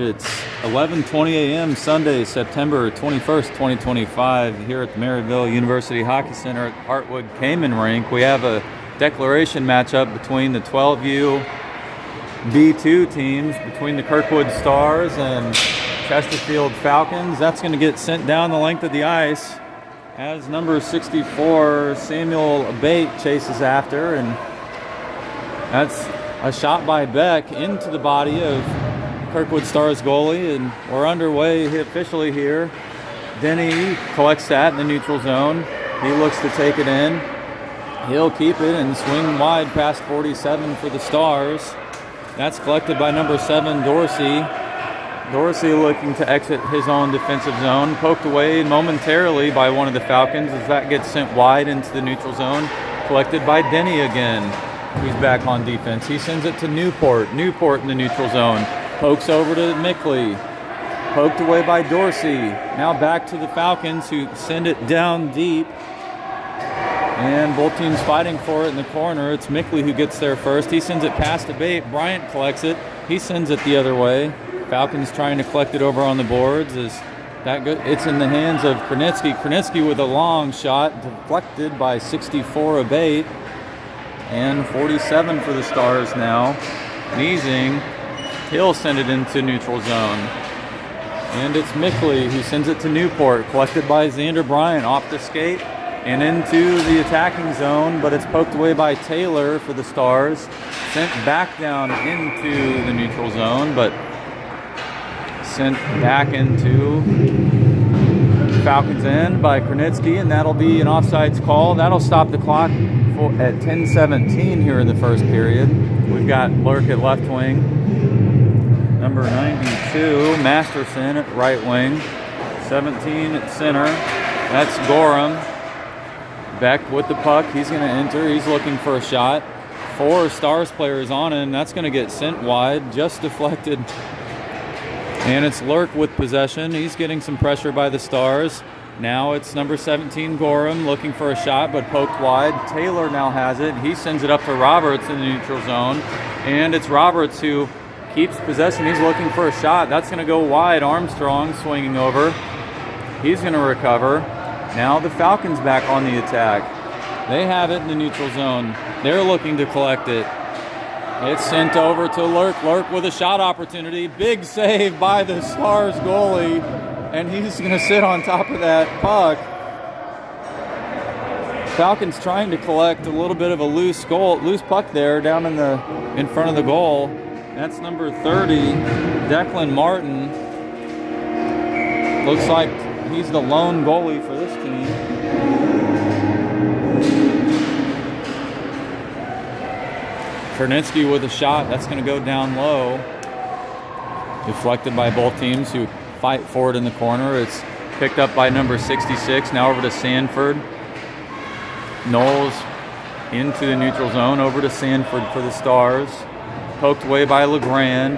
It's 11:20 a.m. Sunday, September 21st, 2025, here at the Maryville University Hockey Center at Hartwood Cayman Rink. We have a declaration matchup between the 12U B2 teams, between the Kirkwood Stars and Chesterfield Falcons. That's going to get sent down the length of the ice as number 64, Samuel Abate, chases after, and that's a shot by Beck into the body of Kirkwood Stars goalie, and we're underway officially here. Denny collects that in the neutral zone. He looks to take it in. He'll keep it and swing wide past 47 for the Stars. That's collected by number 7, Dorsey. Dorsey looking to exit his own defensive zone. Poked away momentarily by one of the Falcons as that gets sent wide into the neutral zone. Collected by Denny again, who's back on defense. He sends it to Newport. Newport in the neutral zone. Pokes over to Mickley. Poked away by Dorsey. Now back to the Falcons, who send it down deep. And both teams fighting for it in the corner. It's Mickley who gets there first. He sends it past Abate. Bryant collects it. He sends it the other way. Falcons trying to collect it over on the boards. It's in the hands of Krenitsky. Krenitsky with a long shot, deflected by 64 Abate. And 47 for the Stars now. Neesing. He'll send it into neutral zone. And it's Mickley who sends it to Newport. Collected by Xander Bryant off the skate and into the attacking zone, but it's poked away by Taylor for the Stars. Sent back down into the neutral zone, but sent back into the Falcons' end by Krenitsky, and that'll be an offsides call. That'll stop the clock at 10:17 here in the first period. We've got Lurk at left wing, number 92, Masterson at right wing, 17 at center. That's Gorham. Beck with the puck. He's going to enter. He's looking for a shot. 4 Stars players on him. That's going to get sent wide. Just deflected. And it's Lurk with possession. He's getting some pressure by the Stars. Now it's number 17, Gorham, looking for a shot, but poked wide. Taylor now has it. He sends it up to Roberts in the neutral zone. And it's Roberts who keeps possession. He's looking for a shot. That's going to go wide. Armstrong swinging over. He's going to recover. Now the Falcons back on the attack. They have it in the neutral zone. They're looking to collect it. It's sent over to Lurk. Lurk with a shot opportunity. Big save by the Stars goalie. And he's going to sit on top of that puck. Falcons trying to collect a little bit of a loose puck there down in front of the goal. That's number 30, Declan Martin. Looks like he's the lone goalie for this team. Krenitsky with a shot. That's going to go down low. Deflected by both teams who fight for it in the corner. It's picked up by number 66. Now over to Sanford. Knowles into the neutral zone. Over to Sanford for the Stars. Poked away by LeGrand.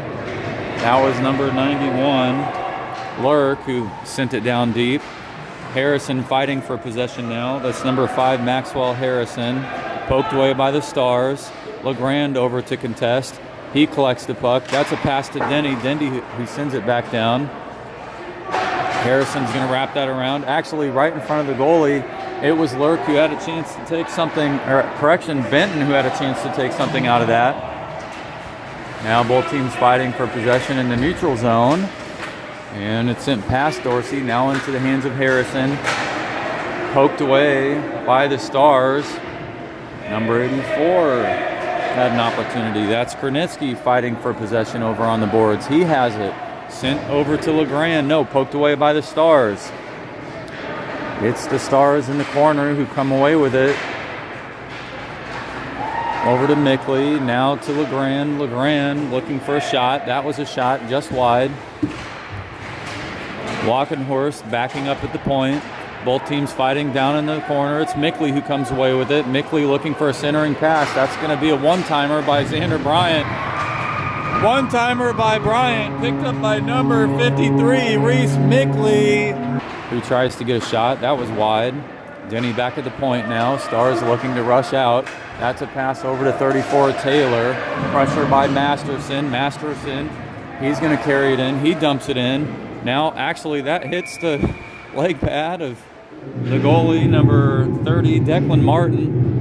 That was number 91, Lurk, who sent it down deep. Harrison fighting for possession now. That's number 5, Maxwell Harrison. Poked away by the Stars. LeGrand over to contest. He collects the puck. That's a pass to Denny. Denny who sends it back down. Harrison's going to wrap that around. Actually, right in front of the goalie, it was Lurk who had a chance to take something, Benton who had a chance to take something out of that. Now both teams fighting for possession in the neutral zone. And it's sent past Dorsey, now into the hands of Harrison. Poked away by the Stars. Number 84 had an opportunity. That's Krenitsky fighting for possession over on the boards. He has it. Sent over to LeGrand. No, poked away by the Stars. It's the Stars in the corner who come away with it. Over to Mickley. Now to LeGrand. LeGrand looking for a shot. That was a shot just wide. Walkenhorst backing up at the point. Both teams fighting down in the corner. It's Mickley who comes away with it. Mickley looking for a centering pass. That's going to be a one-timer by Xander Bryant. One-timer by Bryant, picked up by number 53, Reese Mickley, who tries to get a shot. That was wide. Denny back at the point now. Stars looking to rush out. That's a pass over to 34, Taylor. Pressure by Masterson. Masterson He's going to carry it in. He dumps it in. Now, actually, that hits the leg pad of the goalie, number 30, Declan Martin.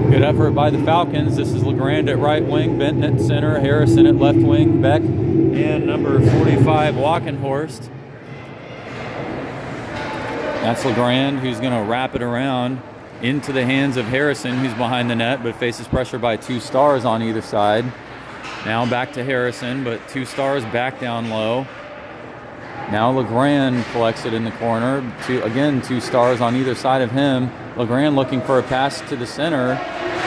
Good effort by the Falcons. This is LeGrand at right wing, Benton at center, Harrison at left wing, Beck, and number 45, Walkenhorst. That's LeGrand, who's going to wrap it around into the hands of Harrison, who's behind the net, but faces pressure by 2 Stars on either side. Now back to Harrison, but 2 Stars back down low. Now LeGrand collects it in the corner. 2 Stars on either side of him. LeGrand looking for a pass to the center,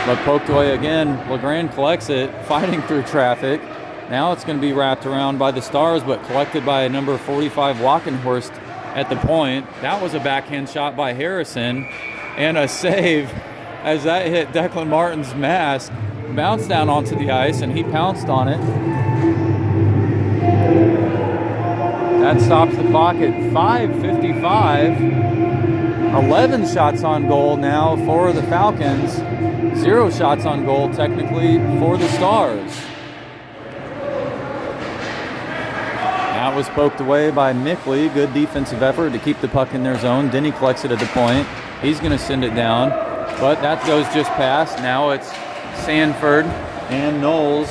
but poked away again. LeGrand collects it, fighting through traffic. Now it's going to be wrapped around by the Stars, but collected by number 45, Walkenhorst at the point. That was a backhand shot by Harrison, and a save as that hit Declan Martin's mask, bounced down onto the ice, and he pounced on it. That stops the clock at 5:55. 11 shots on goal now for the Falcons. 0 shots on goal technically for the Stars. That was poked away by Mickley. Good defensive effort to keep the puck in their zone. Denny collects it at the point. He's going to send it down, but that goes just past. Now it's Sanford and Knowles.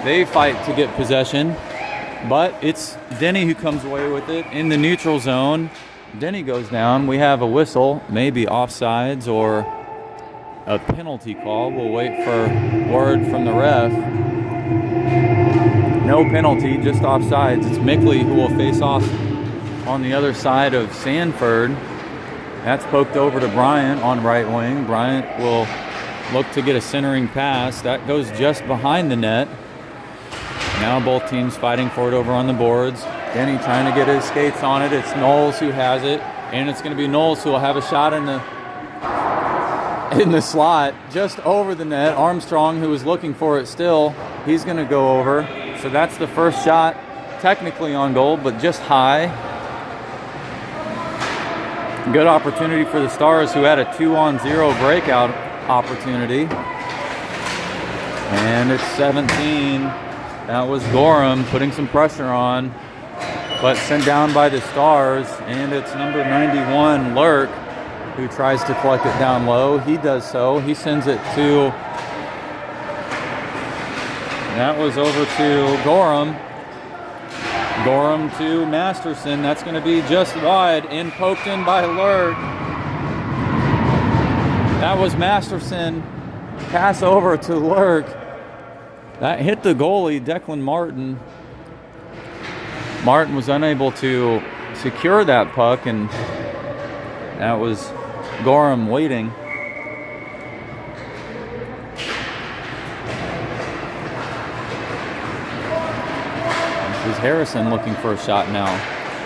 They fight to get possession, but it's Denny who comes away with it in the neutral zone. Denny goes down. We have a whistle, maybe offsides or a penalty call. We'll wait for word from the ref. No penalty, just offsides. It's Mickley who will face off on the other side of Sanford. That's poked over to Bryant on right wing. Bryant will look to get a centering pass. That goes just behind the net. Now both teams fighting for it over on the boards. Denny trying to get his skates on it. It's Knowles who has it, and it's going to be Knowles who will have a shot in the slot just over the net. Armstrong, who was looking for it still, he's going to go over. So that's the first shot technically on goal, but just high. Good opportunity for the Stars, who had a 2-on-0 breakout opportunity. And it's 17. That was Gorham putting some pressure on, but sent down by the Stars. And it's number 91, Lurk, who tries to collect it down low. He does so. He sends it to, that was over to Gorham. Gorham to Masterson. That's going to be just wide and poked in by Lurk. That was Masterson. Pass over to Lurk. That hit the goalie, Declan Martin. Martin was unable to secure that puck, and that was Gorham waiting. This is Harrison looking for a shot now.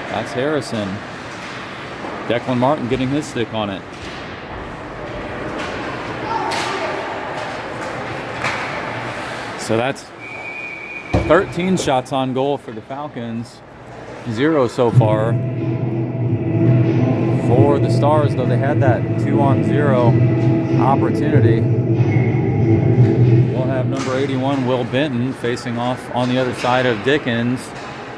That's Harrison. Declan Martin getting his stick on it. So that's 13 shots on goal for the Falcons. 0 so far for the Stars, though they had that 2-on-0 opportunity. We'll have number 81, Will Benton, facing off on the other side of Dickens.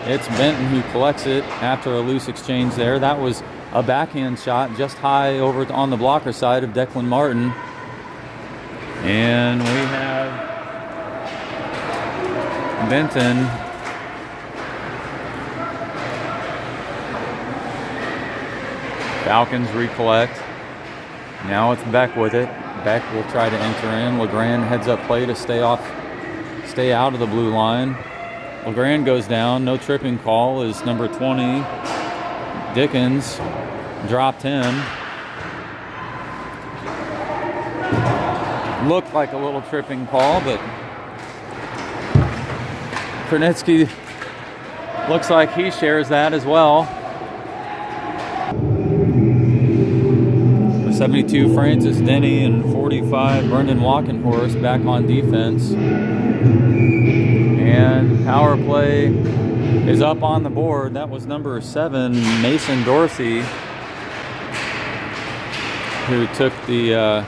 It's Benton who collects it after a loose exchange there. That was a backhand shot just high over on the blocker side of Declan Martin. And we have Benton Falcons recollect. Now it's Beck with it. Beck will try to enter in. LeGrand heads up play to stay out of the blue line. LeGrand goes down. No tripping call is number 20. Dickens dropped him. Looked like a little tripping call, but Kernitsky looks like he shares that as well. 72, Francis Denny, and 45, Brendan Walkenhorst back on defense. And power play is up on the board. That was number 7, Mason Dorsey. who took the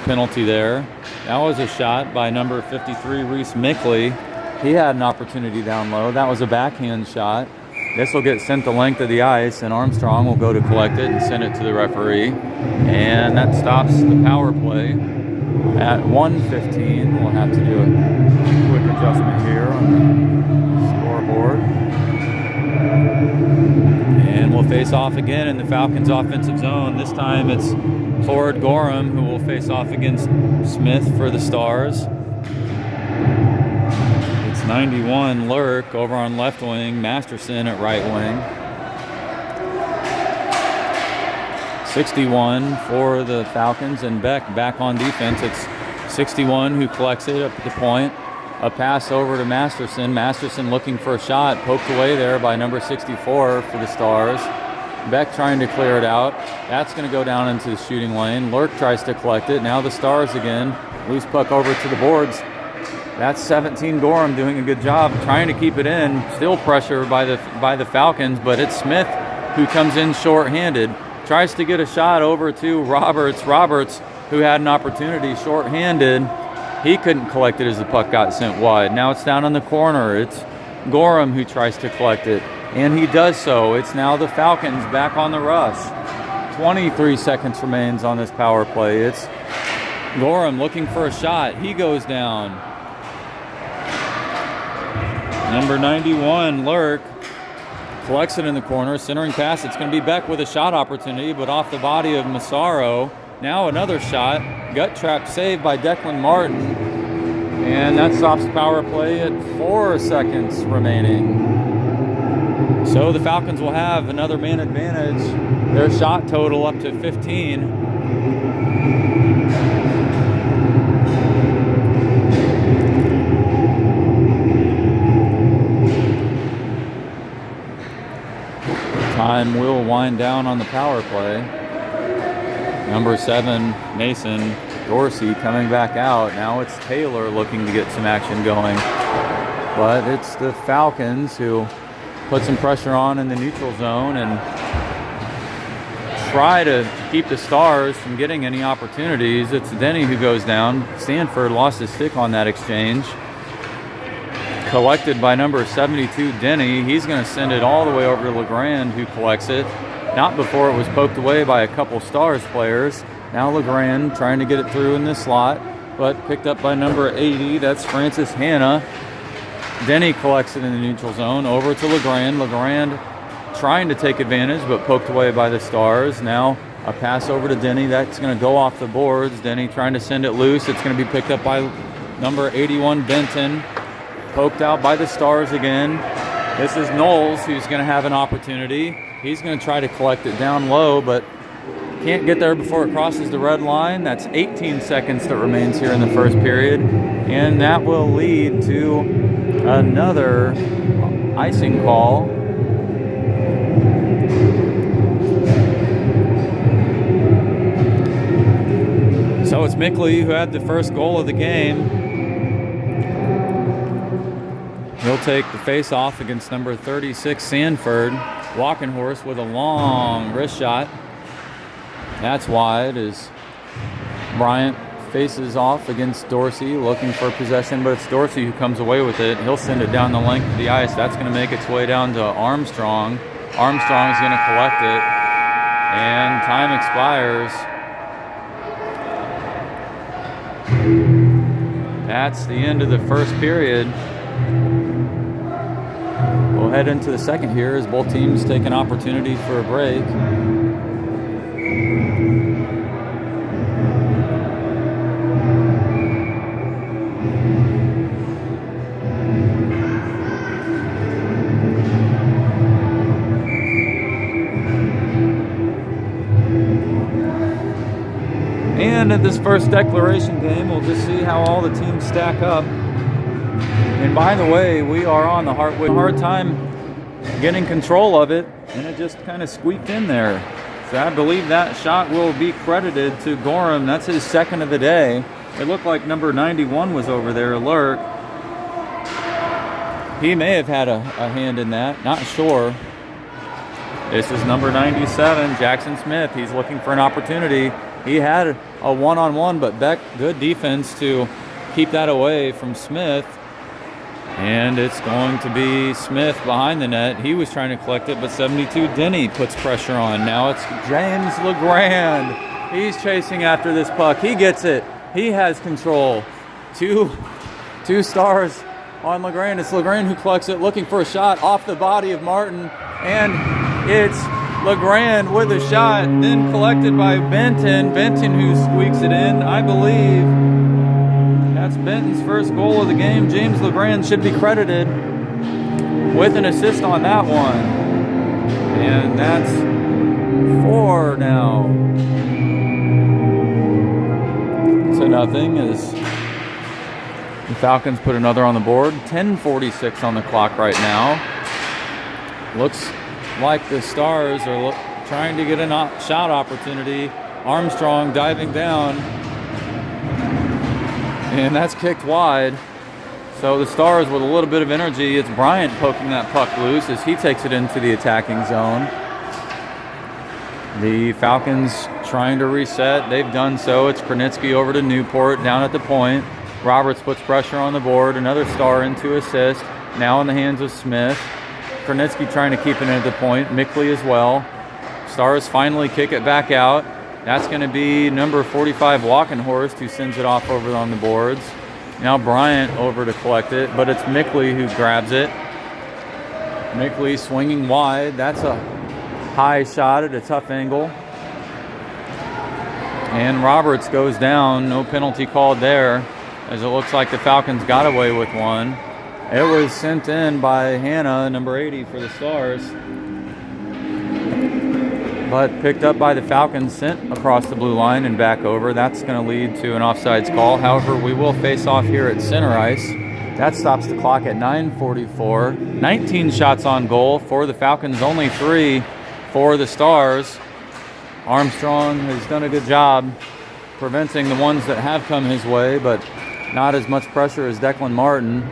penalty there. That was a shot by number 53, Reese Mickley. He had an opportunity down low. That was a backhand shot. This will get sent the length of the ice, and Armstrong will go to collect it and send it to the referee. And that stops the power play at 1:15. We'll have to do a quick adjustment here on the scoreboard. And we'll face off again in the Falcons offensive zone. This time it's forward Gorham who will face off against Smith for the Stars. It's 91 Lurk over on left wing, Masterson at right wing. 61 for the Falcons, and Beck back on defense. It's 61 who collects it up at the point. A pass over to Masterson. Masterson looking for a shot, poked away there by number 64 for the Stars. Beck trying to clear it out. That's going to go down into the shooting lane. Lurk tries to collect it. Now the Stars again. Loose puck over to the boards. That's 17 Gorham doing a good job trying to keep it in. Still pressure by the Falcons, but it's Smith who comes in short-handed. Tries to get a shot over to Roberts. Roberts, who had an opportunity short-handed. He couldn't collect it as the puck got sent wide. Now it's down in the corner. It's Gorham who tries to collect it, and he does so. It's now the Falcons back on the rush. 23 seconds remains on this power play. It's Gorham looking for a shot. He goes down. Number 91, Lurk, collects it in the corner. Centering pass. It's going to be Beck with a shot opportunity, but off the body of Massaro. Now another shot. Gut trap save by Declan Martin. And that stops power play at 4 seconds remaining. So the Falcons will have another man advantage. Their shot total up to 15. Time will wind down on the power play. Number 7, Mason Dorsey coming back out. Now it's Taylor looking to get some action going. But it's the Falcons who put some pressure on in the neutral zone and try to keep the Stars from getting any opportunities. It's Denny who goes down. Stanford lost his stick on that exchange. Collected by number 72, Denny. He's going to send it all the way over to LeGrand, who collects it. Not before it was poked away by a couple Stars players. Now LeGrand trying to get it through in the slot, but picked up by number 80. That's Francis Hanna. Denny collects it in the neutral zone. Over to LeGrand. LeGrand trying to take advantage, but poked away by the Stars. Now a pass over to Denny. That's going to go off the boards. Denny trying to send it loose. It's going to be picked up by number 81, Benton. Poked out by the Stars again. This is Knowles who's going to have an opportunity. He's going to try to collect it down low, but can't get there before it crosses the red line. That's 18 seconds that remains here in the first period. And that will lead to another icing call. So it's Mickley who had the first goal of the game. He'll take the face-off against number 36, Sanford. Walkenhorst with a long wrist shot. That's wide as Bryant faces off against Dorsey, looking for possession, but it's Dorsey who comes away with it. He'll send it down the length of the ice. That's going to make its way down to Armstrong. Armstrong's going to collect it, and time expires. That's the end of the first period. We'll head into the second here as both teams take an opportunity for a break. And at this first declaration game, we'll just see how all the teams stack up. And by the way, we are on the Hartwood. Hard time getting control of it, and it just kind of squeaked in there. So I believe that shot will be credited to Gorham. That's his second of the day. It looked like number 91 was over there, Lurk. He may have had a hand in that, not sure. This is number 97, Jackson Smith. He's looking for an opportunity. He had a one-on-one, but Beck, good defense to keep that away from Smith. And it's going to be Smith behind the net. He was trying to collect it, but 72 Denny puts pressure on. Now it's James LeGrand. He's chasing after this puck. He gets it. He has control. Two stars on LeGrand. It's LeGrand who collects it, looking for a shot off the body of Martin. And it's LeGrand with a shot, then collected by Benton. Benton who squeaks it in, I believe. That's Benton's first goal of the game. James LeGrand should be credited with an assist on that one. And that's 4 now. To nothing as the Falcons put another on the board. 10:46 on the clock right now. Looks like the Stars are trying to get a shot opportunity. Armstrong diving down. And that's kicked wide. So the Stars with a little bit of energy. It's Bryant poking that puck loose as he takes it into the attacking zone. The Falcons trying to reset. They've done so. It's Krnitsky over to Newport down at the point. Roberts puts pressure on the board. Another Star into assist. Now in the hands of Smith. Krnitsky trying to keep it at the point. Mickley as well. Stars finally kick it back out. That's going to be number 45 Walkenhorst who sends it off over on the boards. Now Bryant over to collect it, but it's Mickley who grabs it. Mickley swinging wide. That's a high shot at a tough angle. And Roberts goes down. No penalty called there, as it looks like the Falcons got away with one. It was sent in by Hannah, number 80 for the Stars, but picked up by the Falcons, sent across the blue line and back over. That's going to lead to an offsides call. However, we will face off here at center ice. That stops the clock at 9:44. 19 shots on goal for the Falcons, only 3 for the Stars. Armstrong has done a good job preventing the ones that have come his way, but not as much pressure as Declan Martin.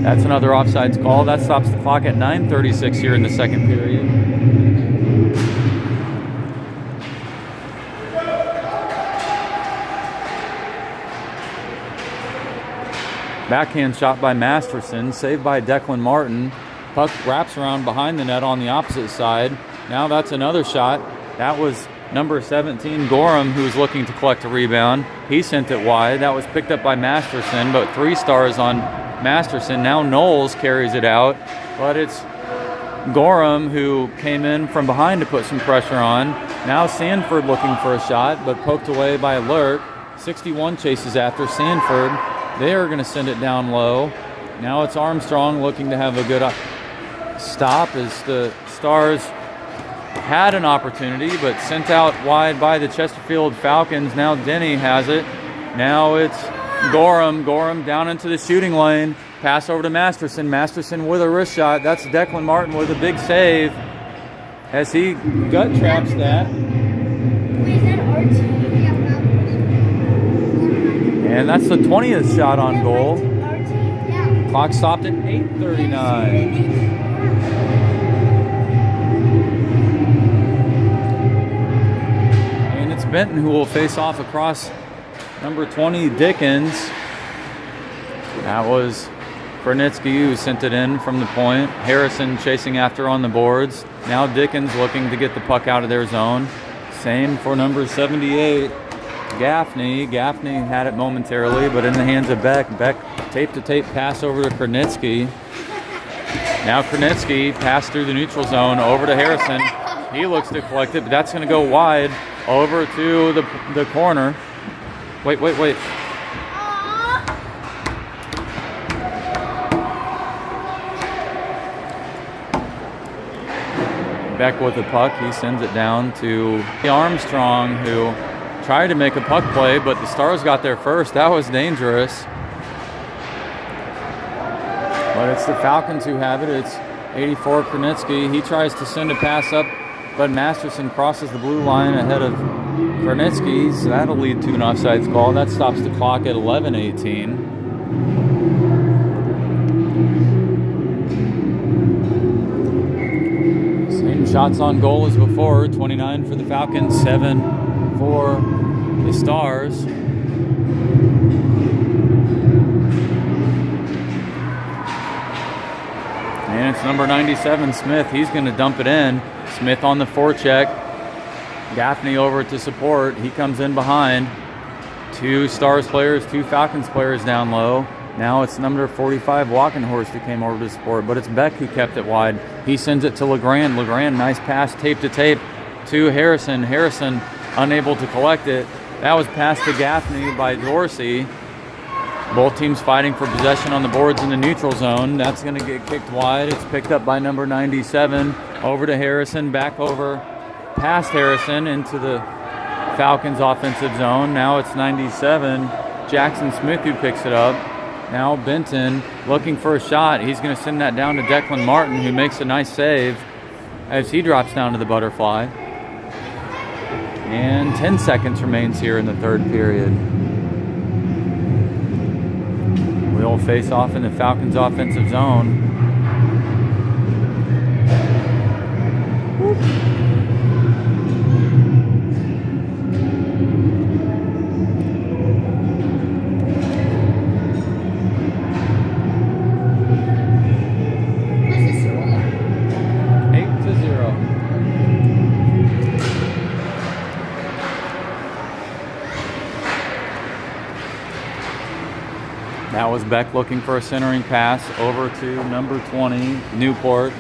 That's another offsides call. That stops the clock at 9:36 here in the second period. Backhand shot by Masterson, saved by Declan Martin. Puck wraps around behind the net on the opposite side. Now that's another shot. That was number 17, Gorham, who was looking to collect a rebound. He sent it wide. That was picked up by Masterson, but 3 stars on Masterson. Now Knowles carries it out, but it's Gorham who came in from behind to put some pressure on. Now Sanford looking for a shot, but poked away by Lurk. 61 chases after Sanford. They are going to send it down low. Now it's Armstrong looking to have a good stop as the Stars had an opportunity, but sent out wide by the Chesterfield Falcons. Now Denny has it. Now it's Gorham down into the shooting lane. Pass over to Masterson. Masterson with a wrist shot. That's Declan Martin with a big save as he gut traps that. And that's the 20th shot on goal. Clock stopped at 8:39. And it's Benton who will face off across number 20, Dickens. That was Krnitsky who sent it in from the point. Harrison chasing after on the boards. Now Dickens looking to get the puck out of their zone. Same for number 78, Gaffney. Gaffney had it momentarily, but in the hands of Beck. Beck tape-to-tape pass over to Krnitsky. Now Krnitsky pass through the neutral zone over to Harrison. He looks to collect it, but that's going to go wide over to the corner. Wait. Beck with the puck. He sends it down to Armstrong, who tried to make a puck play, but the Stars got there first. That was dangerous. But it's the Falcons who have it. It's 84 Krnitsky. He tries to send a pass up, but Masterson crosses the blue line ahead of Krnitsky, so that'll lead to an offsides call. That stops the clock at 11:18. shots on goal as before. 29 for the Falcons, 7 for the Stars. And it's number 97, Smith. He's going to dump it in. Smith on the forecheck. Gaffney over to support. He comes in behind. 2 Stars players, 2 Falcons players down low. Now it's number 45, Walkenhorst, who came over to support, but it's Beck who kept it wide. He sends it to LeGrand. LeGrand, nice pass, tape to tape to Harrison. Harrison unable to collect it. That was passed to Gaffney by Dorsey. Both teams fighting for possession on the boards in the neutral zone. That's going to get kicked wide. It's picked up by number 97. Over to Harrison, back over past Harrison into the Falcons offensive zone. Now it's 97. Jackson Smith who picks it up. Now Benton looking for a shot. He's going to send that down to Declan Martin, who makes a nice save as he drops down to the butterfly. And 10 seconds remains here in the third period. We'll face off in the Falcons offensive zone. That was Beck looking for a centering pass over to number 20, Newport.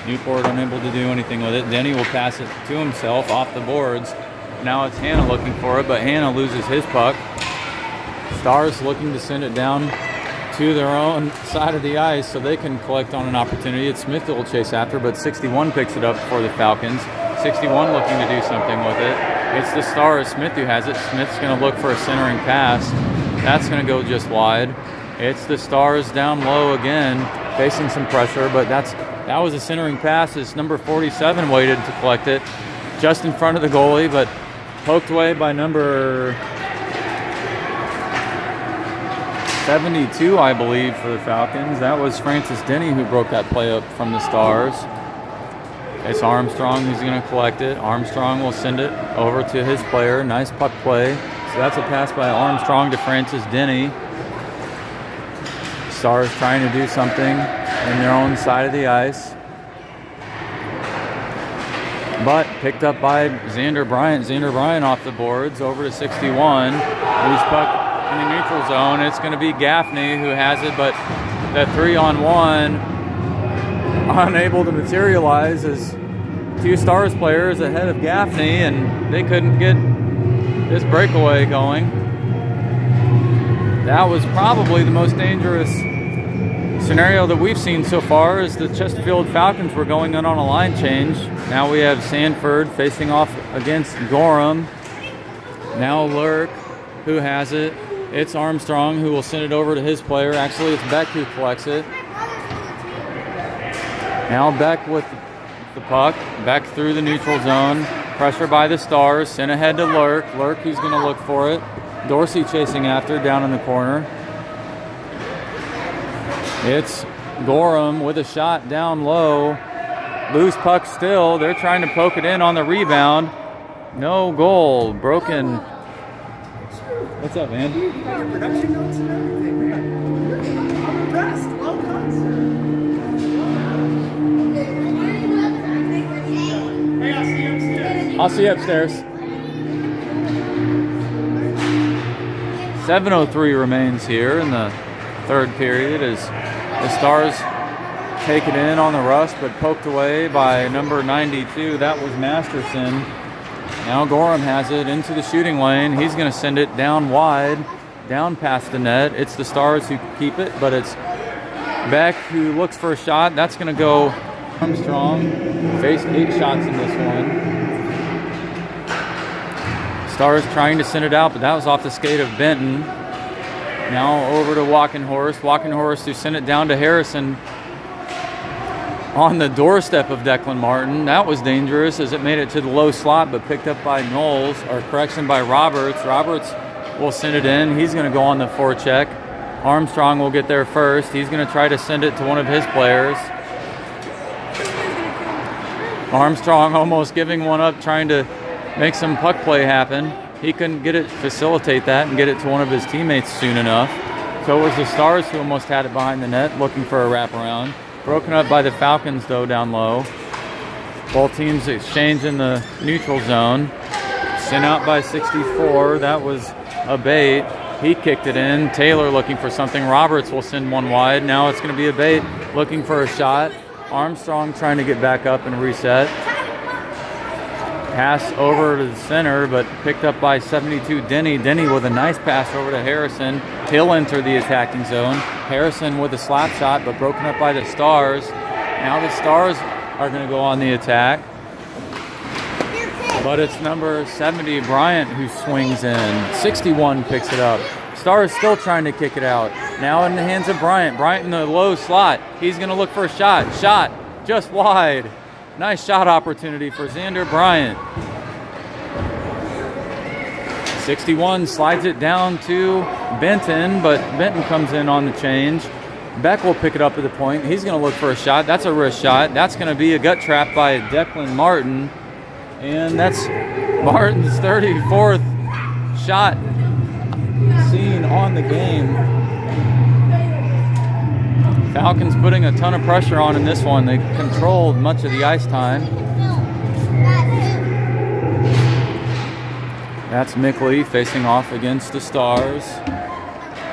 Newport unable to do anything with it. Denny will pass it to himself off the boards. Now it's Hannah looking for it, but Hannah loses his puck. Stars looking to send it down to their own side of the ice so they can collect on an opportunity. It's Smith that will chase after, but 61 picks it up for the Falcons. 61 looking to do something with it. It's the Stars, Smith who has it. Smith's going to look for a centering pass. That's going to go just wide. It's the Stars down low again, facing some pressure, but that was a centering pass as number 47 waited to collect it just in front of the goalie, but poked away by number 72, I believe, for the Falcons. That was Francis Denny who broke that play up from the Stars. It's Armstrong who's going to collect it. Armstrong will send it over to his player. Nice puck play. So that's a pass by Armstrong to Francis Denny. Stars trying to do something in their own side of the ice. But picked up by Xander Bryant. Xander Bryant off the boards over to 61. Loose puck in the neutral zone. It's going to be Gaffney who has it, but that 3-on-1 unable to materialize as 2 Stars players ahead of Gaffney, and they couldn't get this breakaway going. That was probably the most dangerous scenario that we've seen so far, as the Chesterfield Falcons were going in on a line change. Now we have Sanford facing off against Gorham. Now Lurk who has it. It's Armstrong who will send it over to his player. Actually, it's Beck who collects it. Now Beck with the puck. Beck through the neutral zone. Pressure by the Stars. Sent ahead to Lurk. Lurk who's going to look for it. Dorsey chasing after down in the corner. It's Gorham with a shot down low. Loose puck still. They're trying to poke it in on the rebound. No goal. Broken. What's up, man? You got your production notes and everything, man. I'm impressed. Well done, sir. Hey, I'll see you upstairs. I'll see you upstairs. 7:03 remains here in the third period as the Stars take it in on the rush, but poked away by number 92. That was Masterson. Now Gorham has it into the shooting lane. He's going to send it down wide, down past the net. It's the Stars who keep it, but it's Beck who looks for a shot. That's going to go Armstrong. Faced 8 shots in this one. Stars trying to send it out, but that was off the skate of Benton. Now over to Walkenhorst. Walkenhorst who sent it down to Harrison on the doorstep of Declan Martin. That was dangerous as it made it to the low slot, but picked up by Knowles, or correction by Roberts. Roberts will send it in. He's going to go on the forecheck. Armstrong will get there first. He's going to try to send it to one of his players. Armstrong almost giving one up, trying to make some puck play happen. He couldn't facilitate that and get it to one of his teammates soon enough. So it was the Stars who almost had it behind the net, looking for a wraparound. Broken up by the Falcons, though, down low. Both teams exchange in the neutral zone. Sent out by 64. That was a bait. He kicked it in. Taylor looking for something. Roberts will send one wide. Now it's going to be a bait, looking for a shot. Armstrong trying to get back up and reset. Pass over to the center, but picked up by 72 Denny. Denny with a nice pass over to Harrison. He'll enter the attacking zone. Harrison with a slap shot, but broken up by the Stars. Now the Stars are going to go on the attack. But it's number 70, Bryant, who swings in. 61 picks it up. Stars still trying to kick it out. Now in the hands of Bryant. Bryant in the low slot. He's going to look for a shot. Shot just wide. Nice shot opportunity for Xander Bryant. 61 slides it down to Benton, but Benton comes in on the change. Beck will pick it up at the point. He's going to look for a shot. That's a wrist shot. That's going to be a gut trap by Declan Martin. And that's Martin's 34th shot seen on the game. Falcons putting a ton of pressure on in this one. They controlled much of the ice time. That's Mickley facing off against the Stars.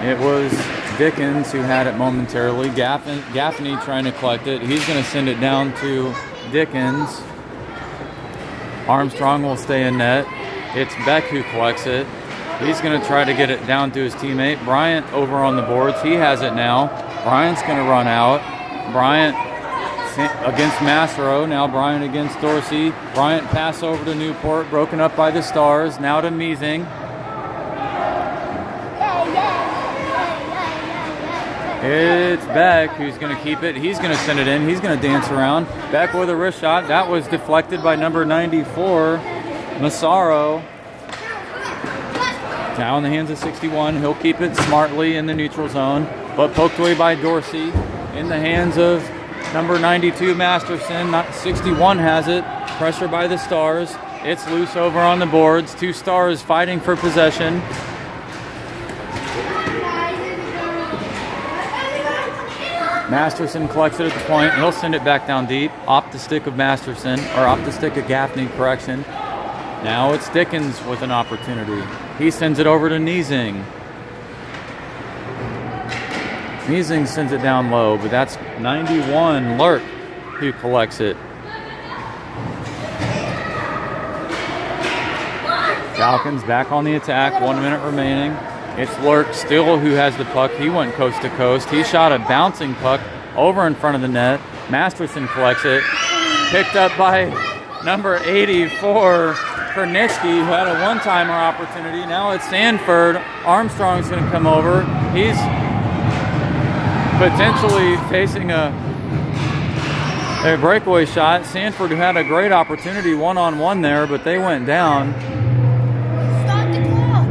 It was Dickens who had it momentarily. Gaffney trying to collect it. He's going to send it down to Dickens. Armstrong will stay in net. It's Beck who collects it. He's going to try to get it down to his teammate. Bryant over on the boards. He has it now. Bryant's going to run out. Bryant against Massaro. Now Bryant against Dorsey. Bryant pass over to Newport. Broken up by the Stars. Now to Measing. It's Beck who's going to keep it. He's going to send it in. He's going to dance around. Beck with a wrist shot. That was deflected by number 94, Massaro. Now in the hands of 61. He'll keep it smartly in the neutral zone, but poked away by Dorsey. In the hands of number 92, Masterson. 61 has it. Pressure by the Stars. It's loose over on the boards. Two Stars fighting for possession. Masterson collects it at the point. He'll send it back down deep. Off the stick of Masterson, or off the stick of Gaffney, correction. Now it's Dickens with an opportunity. He sends it over to Niesing. Niesing sends it down low, but that's 91, Lurk, who collects it. Falcons back on the attack, 1 minute remaining. It's Lurk still who has the puck. He went coast to coast. He shot a bouncing puck over in front of the net. Masterson collects it. Picked up by number 84, Kernitsky, who had a one-timer opportunity. Now it's Sanford. Armstrong's going to come over. He's potentially facing a breakaway shot. Sanford, who had a great opportunity one-on-one there, but they went down. Start the clock.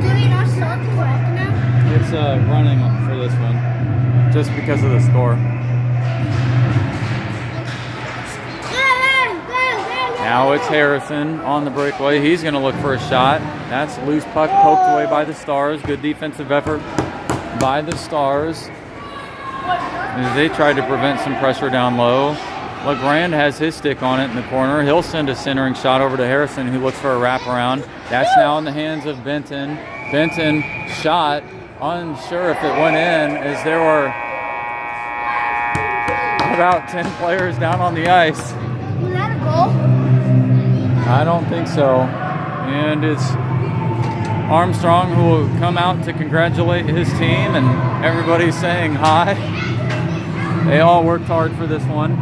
Do we not start the clock now? It's running for this one, just because of the score. Now it's Harrison on the breakaway. He's going to look for a shot. That's a loose puck poked away by the Stars. Good defensive effort by the Stars as they tried to prevent some pressure down low. LeGrand has his stick on it in the corner. He'll send a centering shot over to Harrison, who looks for a wraparound. That's now in the hands of Benton. Benton shot, unsure if it went in, as there were about 10 players down on the ice. Was that a goal? I don't think so. And it's Armstrong who will come out to congratulate his team, and everybody's saying hi. They all worked hard for this one.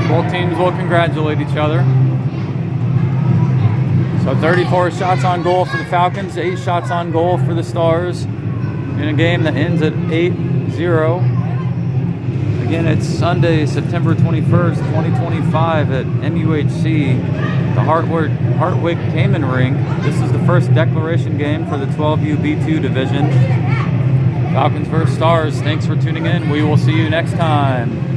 Both teams will congratulate each other. So 34 shots on goal for the Falcons, 8 shots on goal for the Stars in a game that ends at 8-0. Again, it's Sunday, September 21st, 2025 at MUHC, the Hartwig Cayman Rink. This is the first declaration game for the 12U B2 division. Falcons versus Stars. Thanks for tuning in. We will see you next time.